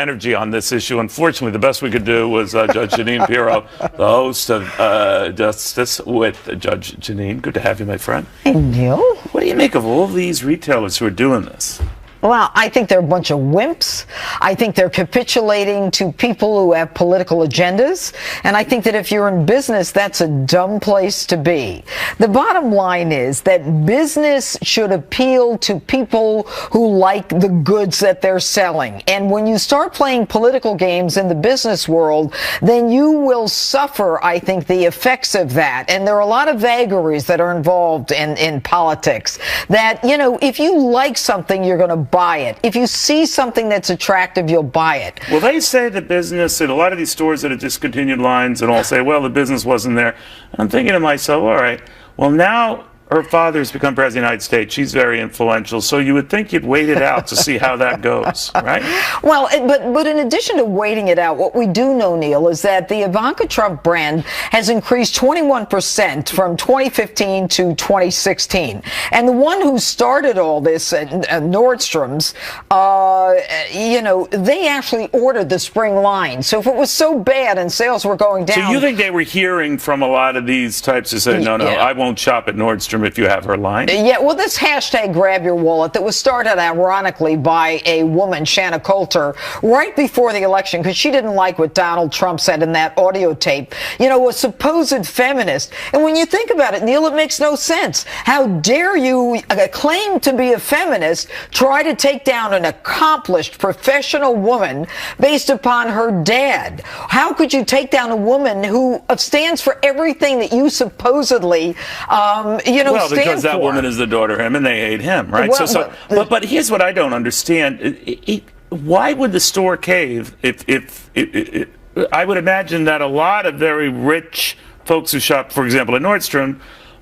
energy on this issue. Unfortunately, the best we could do was Judge Jeanine Pirro, the host of Justice with Judge Jeanine. Good to have you, my friend. Hey, Neil. What do you make of all these retailers who are doing this? Well, I think they're a bunch of wimps. I think they're capitulating to people who have political agendas. And I think that if you're in business, that's a dumb place to be. The bottom line is that business should appeal to people who like the goods that they're selling. And when you start playing political games in the business world, then you will suffer, I think, the effects of that. And there are a lot of vagaries that are involved in politics that, you know, if you like something, you're going to buy it. If you see something that's attractive, you'll buy it. Well, they say the business at a lot of these stores that have discontinued lines and all say, well, the business wasn't there. I'm thinking to myself, all right, well, now her father's become president of the United States. She's very influential. So you would think you'd wait it out to see how that goes, right? Well, but in addition to waiting it out, what we do know, Neil, is that the Ivanka Trump brand has increased 21% from 2015 to 2016. And the one who started all this, Nordstrom's, you know, they actually ordered the spring line. So if it was so bad and sales were going down. So you think they were hearing from a lot of these types who said, no, I won't shop at Nordstrom if you have her line? Yeah, well, this hashtag Grab Your Wallet that was started ironically by a woman, Shanna Coulter, right before the election because she didn't like what Donald Trump said in that audio tape, you know, a supposed feminist. And when you think about it, Neil, it makes no sense. How dare you claim to be a feminist, try to take down an accomplished professional woman based upon her dad? How could you take down a woman who stands for everything that you supposedly, you know, well, because that woman is the daughter of him, and they hate him, right? Well, but here's what I don't understand: why would the store cave? If I would imagine that a lot of very rich folks who shop, for example, at Nordstrom,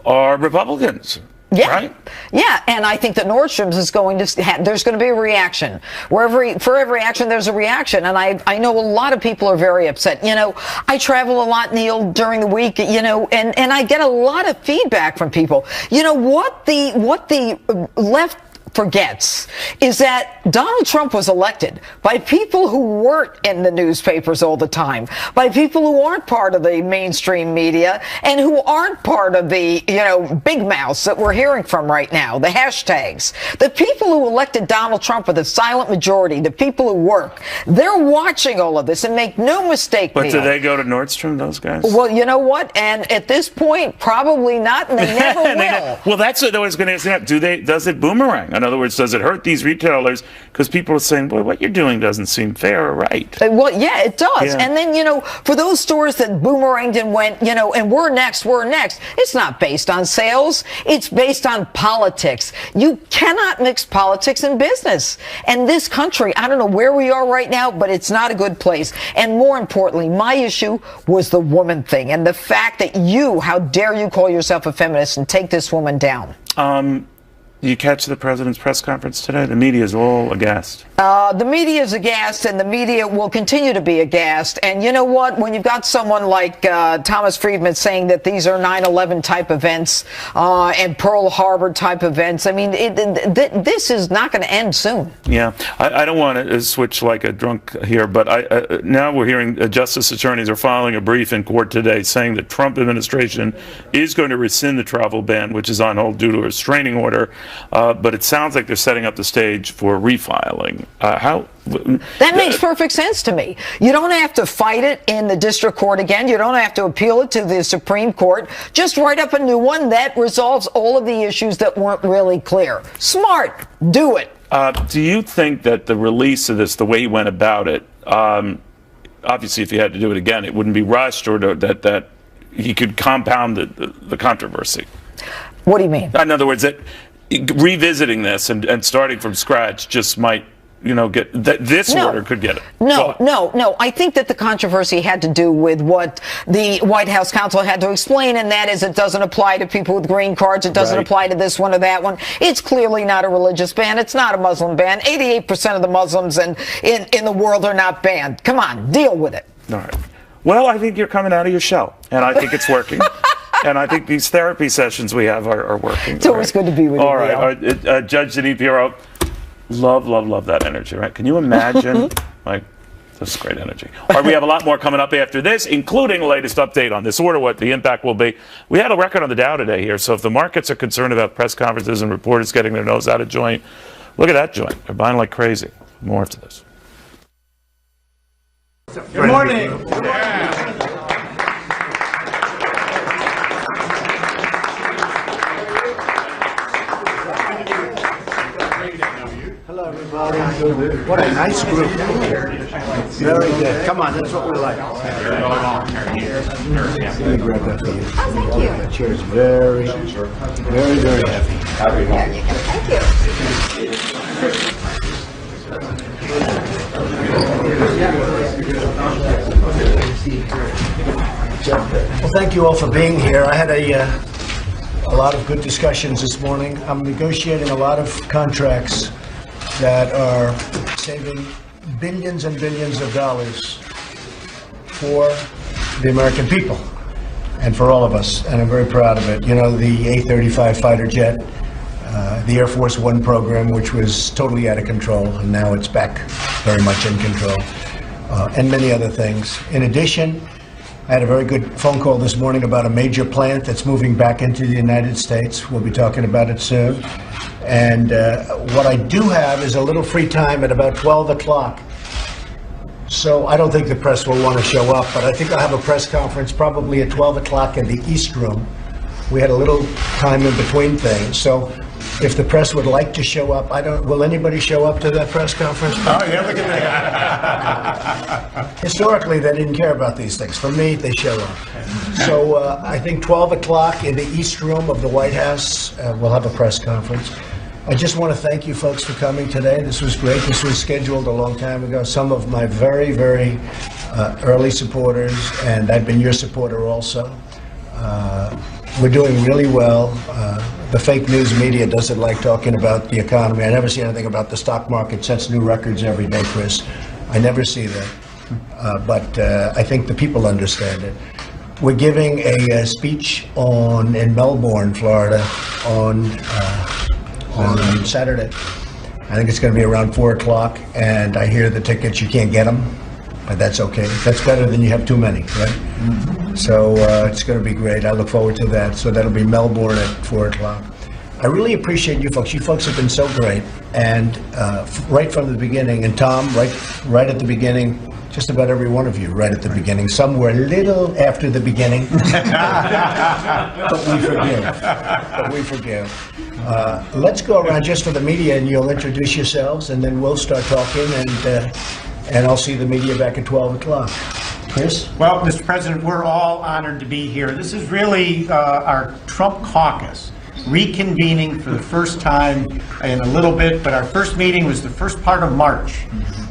are Republicans. Yeah, right? Yeah, and I think that Nordstrom's is going to there's going to be a reaction. For every action, there's a reaction, and I know a lot of people are very upset. You know, I travel a lot, Neil, during the week. You know, and I get a lot of feedback from people. You know what the left forgets is that Donald Trump was elected by people who weren't in the newspapers all the time, by people who aren't part of the mainstream media and who aren't part of the, you know, big mouths that we're hearing from right now, the hashtags. The people who elected Donald Trump are the silent majority, the people who work. They're watching all of this, and make no mistake, But Neil, do they go to Nordstrom, those guys? Well, you know what? And at this point, probably not, and they never will. Well, that's what I was going to ask. Does it boomerang? In other words, does it hurt these retailers? Because people are saying, boy, what you're doing doesn't seem fair or right. Well, yeah, it does. Yeah. And then, you know, for those stores that boomeranged and went, you know, and we're next, it's not based on sales. It's based on politics. You cannot mix politics and business. And this country, I don't know where we are right now, but it's not a good place. And more importantly, my issue was the woman thing and the fact that how dare you call yourself a feminist and take this woman down? You catch the president's press conference today? The media is all aghast. The media is aghast, and the media will continue to be aghast. And you know what? When you've got someone like Thomas Friedman saying that these are 9/11 type events and Pearl Harbor type events, I mean, this is not going to end soon. Yeah, I don't want to switch like a drunk here, but now we're hearing justice attorneys are filing a brief in court today saying the Trump administration is going to rescind the travel ban, which is on hold due to a restraining order. But it sounds like they're setting up the stage for refiling. That makes perfect sense to me. You don't have to fight it in the district court again. You don't have to appeal it to the Supreme Court. Just write up a new one that resolves all of the issues that weren't really clear. Smart. Do it. Do you think that the release of this, the way he went about it, obviously if he had to do it again, it wouldn't be rushed, or that he could compound the controversy? What do you mean? In other words, that revisiting this and starting from scratch just might, you know, get this order could get it. No. I think that the controversy had to do with what the White House counsel had to explain, and that is it doesn't apply to people with green cards. It doesn't apply to this one or that one. It's clearly not a religious ban. It's not a Muslim ban. 88% of the Muslims in the world are not banned. Come on, deal with it. All right. Well, I think you're coming out of your shell, and I think it's working. And I think these therapy sessions we have are working. It's always good to be with you. All right. Judge Jeanine Pirro, love that energy, right? Can you imagine, like, This is great energy. All right, we have a lot more coming up after this, including the latest update on this order, what the impact will be. We had a record on the Dow today here, so if the markets are concerned about press conferences and reporters getting their nose out of joint, look at that joint. They're buying like crazy. More after this. Good morning. Good morning. Hello, everybody. What a nice group. Very good. Come on, that's what we like. Let me grab that for you. Oh, thank you. That chair is very, very, very heavy. Well, thank you all for being here. I had a lot of good discussions this morning. I'm negotiating a lot of contracts that are saving billions and billions of dollars for the American people and for all of us, and I'm very proud of it. You know, the A-35 fighter jet, the Air Force One program, which was totally out of control, and now it's back very much in control, and many other things. In addition, I had a very good phone call this morning about a major plant that's moving back into the United States. We'll be talking about it soon. And what I do have is a little free time at about 12 o'clock. So I don't think the press will want to show up, but I think I'll have a press conference probably at 12 o'clock in the East Room. We had a little time in between things. So if the press would like to show up, will anybody show up to that press conference? Oh, yeah, look at that. Historically, they didn't care about these things. For me, they show up. So I think 12 o'clock in the East Room of the White House, we'll have a press conference. I just want to thank you folks for coming today. This was great. This was scheduled a long time ago. Some of my very, very early supporters, and I've been your supporter also. We're doing really well. The fake news media doesn't like talking about the economy. I never see anything about the stock market. Sets new records every day, Chris. I never see that. But I think the people understand it. We're giving a speech in Melbourne, Florida, on Saturday. I think it's going to be around 4 o'clock, and I hear the tickets, you can't get them, but that's okay. That's better than you have too many, right? Mm-hmm. So it's going to be great. I look forward to that. So that'll be Melbourne at 4 o'clock. I really appreciate you folks. You folks have been so great, and right from the beginning, and Tom, right at the beginning, just about every one of you right at the beginning. Some were a little after the beginning, but we forgive. Let's go around just for the media, and you'll introduce yourselves, and then we'll start talking, and I'll see the media back at 12 o'clock. Chris? Well, Mr. President, we're all honored to be here. This is really our Trump caucus reconvening for the first time in a little bit, but our first meeting was the first part of March.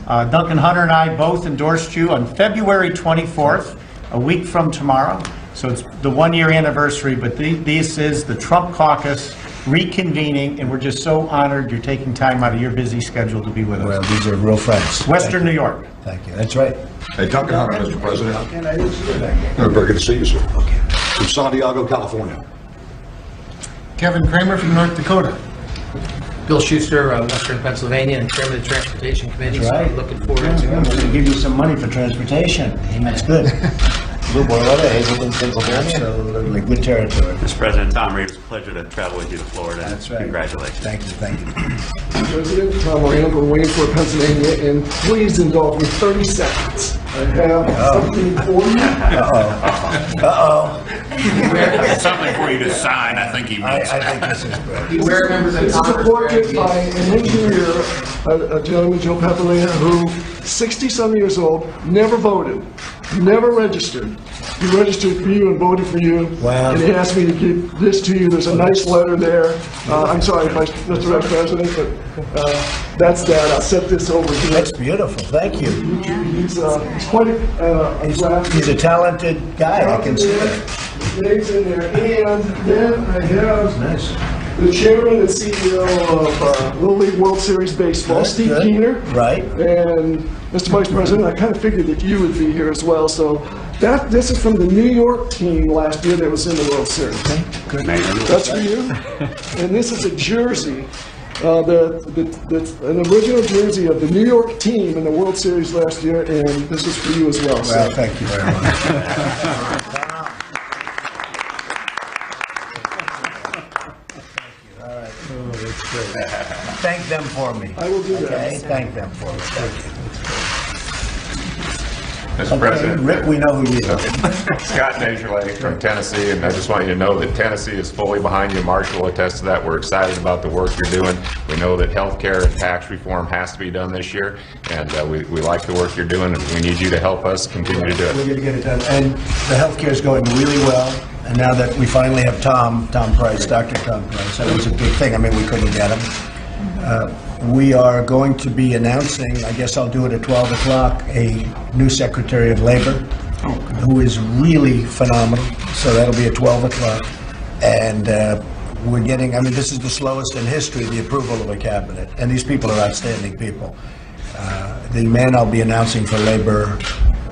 Duncan Hunter and I both endorsed you on February 24th, a week from tomorrow. So it's the one-year anniversary, but this is the Trump caucus reconvening, and we're just so honored you're taking time out of your busy schedule to be with us. Well, these are real friends. Western New York. Thank you. That's right. Hey, Duncan Hunter, Mr. President. And I didn't see you back there. Very good to see you, sir. Okay. From San Diego, California. Kevin Kramer from North Dakota. Bill Schuster, Western Pennsylvania, and Chairman of the Transportation Committee. That's right. So looking forward to I'm going to give you some money for transportation. That's good. Blue Boy Leather, Hazleton, Pennsylvania. So like good territory. Mr. President, Tom Reed, it's a pleasure to travel with you to Florida. That's right. Congratulations. Thank you. President Tom Moran from Waynesboro, Pennsylvania, and please indulge me 30 seconds. I have something for you. Something for you to sign, I think he means. I think this is good. Beware members of This is a Congress. portrait by an engineer, a gentleman, Joe Papalea, who, 60-some years old, never voted, never registered. He registered for you and voted for you. Wow. And he asked me to give this to you. There's a nice letter there. I'm sorry, Mr. Vice President, but that's that. I'll set this over here. That's beautiful. Thank you. He's quite a He's a talented guy. I can see that. names in there. And then I have Nice. the chairman and CEO of Little League World Series Baseball, That's Steve good. Keener. Right. And Mr. Vice President, I kind of figured that you would be here as well. So this is from the New York team last year that was in the World Series. Good. That's for you. And this is a jersey an original jersey of the New York team in the World Series last year, and this is for you as well. Well, thank you very much. Thank them for me. I will do that. Okay, thank them for me. Thank you. Mr. Okay, President. Rick, we know who you are. Scott Desjardins from Tennessee, and I just want you to know that Tennessee is fully behind you. March will attest to that. We're excited about the work you're doing. We know that health care and tax reform has to be done this year, and we like the work you're doing, and we need you to help us continue to do We're it. going to get it done. And the healthcare is going really well. And now that we finally have Tom Price, Dr. Tom Price, that was a big thing. I mean, we couldn't get him. We are going to be announcing, I guess I'll do it at 12 o'clock, a new Secretary of Labor who is really phenomenal. So that'll be at 12 o'clock. And we're getting, I mean, this is the slowest in history, the approval of a cabinet. And these people are outstanding people. The man I'll be announcing for Labor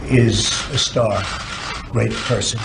is a star, great person.